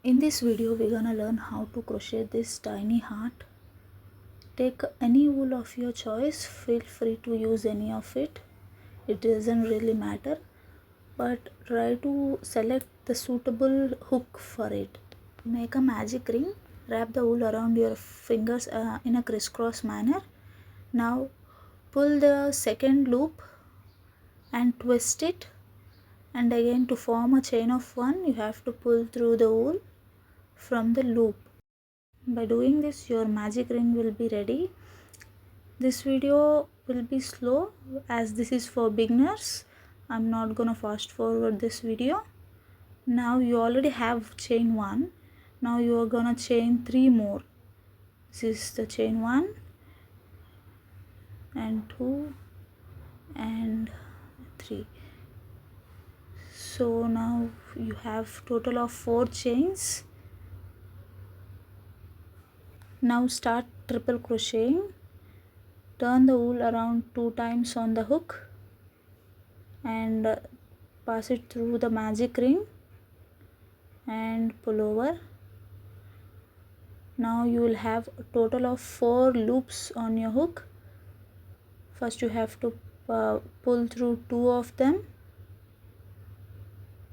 In this video we're gonna learn how to crochet this tiny heart. Take any wool of your choice, feel free to use any of it. It doesn't really matter, but try to select the suitable hook for it. Make a magic ring, wrap the wool around your fingers in a crisscross manner. Now pull the second loop and twist it, and again to form a chain of 1 you have to pull through the wool from the loop. By doing this, your magic ring will be ready. This video will be slow as this is for beginners. I'm not gonna fast forward this video. Now you already have chain 1. Now you are gonna chain 3 more. This is the chain 1 and 2 and 3. So now you have total of 4 chains. Now start triple crocheting. Turn the wool around 2 times on the hook and pass it through the magic ring and pull over. Now you will have a total of 4 loops on your hook. First you have to pull through 2 of them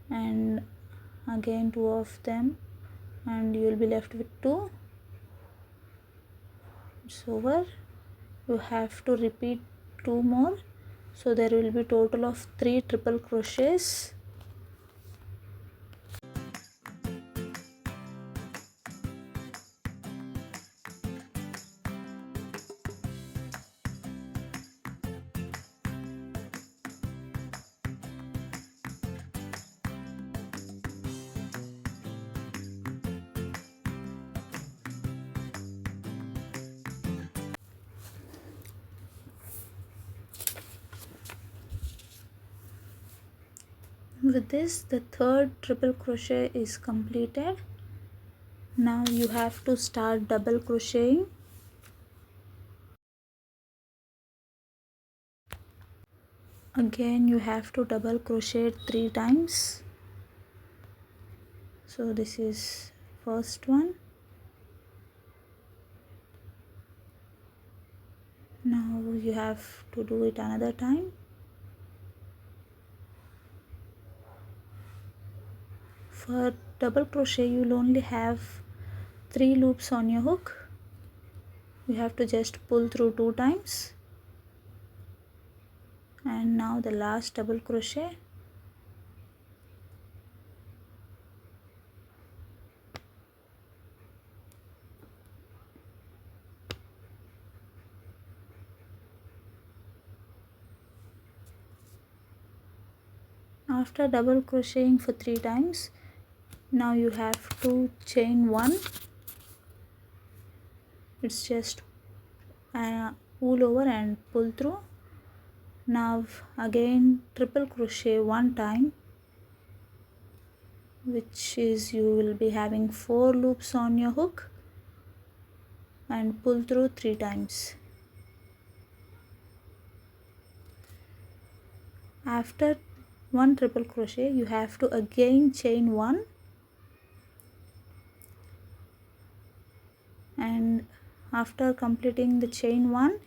and again 2 of them, and you will be left with 2. It's over. You have to repeat 2 more, so there will be total of 3 triple crochets. With this, the third triple crochet is completed. Now you have to start double crocheting. Again you have to double crochet 3 times. So this is first one. Now you have to do it another time. For double crochet you will only have 3 loops on your hook. You have to just pull through 2 times. And now the last double crochet. After double crocheting for 3 times, now you have to chain 1. It's just pull over and pull through. Now again triple crochet 1 time, which is you will be having 4 loops on your hook, and pull through 3 times. After 1 triple crochet you have to again chain 1 and after completing the chain 1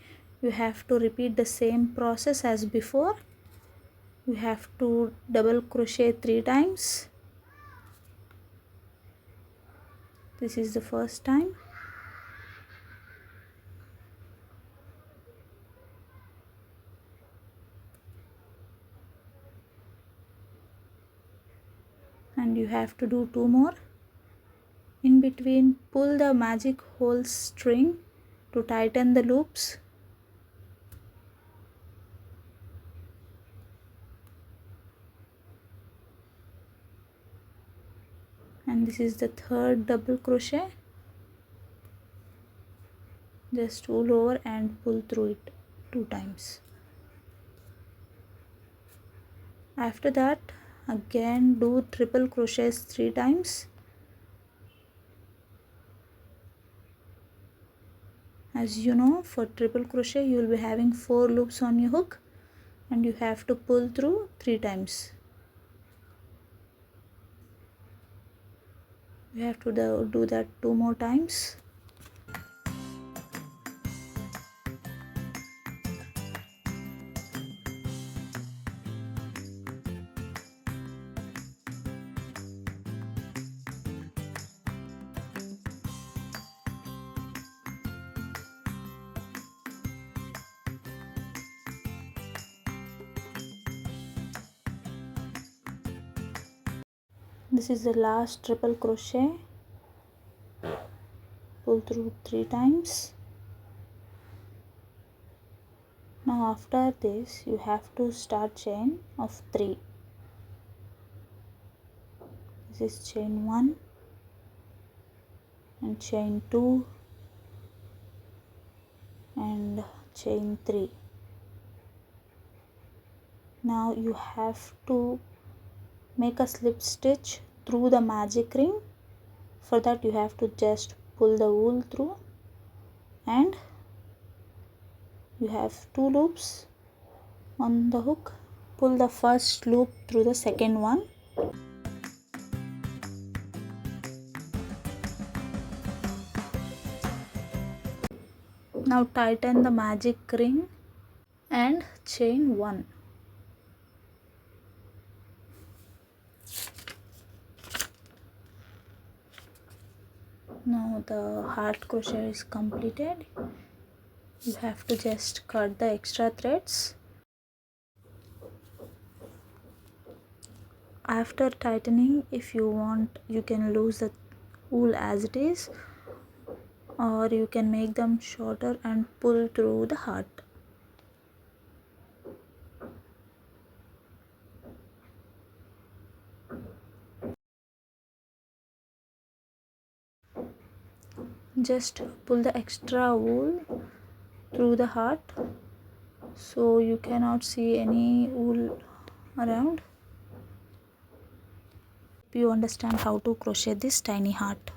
you have to repeat the same process as before. You have to double crochet 3 times. This is the first time. And you have to do 2 more. In between, pull the magic hole string to tighten the loops. And this is the third double crochet. Just pull over and pull through it 2 times. After that, again do triple crochets 3 times. As you know, for triple crochet you will be having 4 loops on your hook and you have to pull through 3 times. You have to do that 2 more times. This is the last triple crochet. Pull through 3 times. Now after this you have to start chain of 3. This is chain 1 and chain 2 and chain 3. Now you have to make a slip stitch through the magic ring. For that you have to just pull the wool through, and you have 2 loops on the hook. Pull the first loop through the second one. Now tighten the magic ring and chain 1. Now the heart crochet is completed. You have to just cut the extra threads. After tightening, if you want, you can lose the wool as it is, or you can make them shorter and pull through the heart. Just pull the extra wool through the heart so you cannot see any wool around. You understand how to crochet this tiny heart.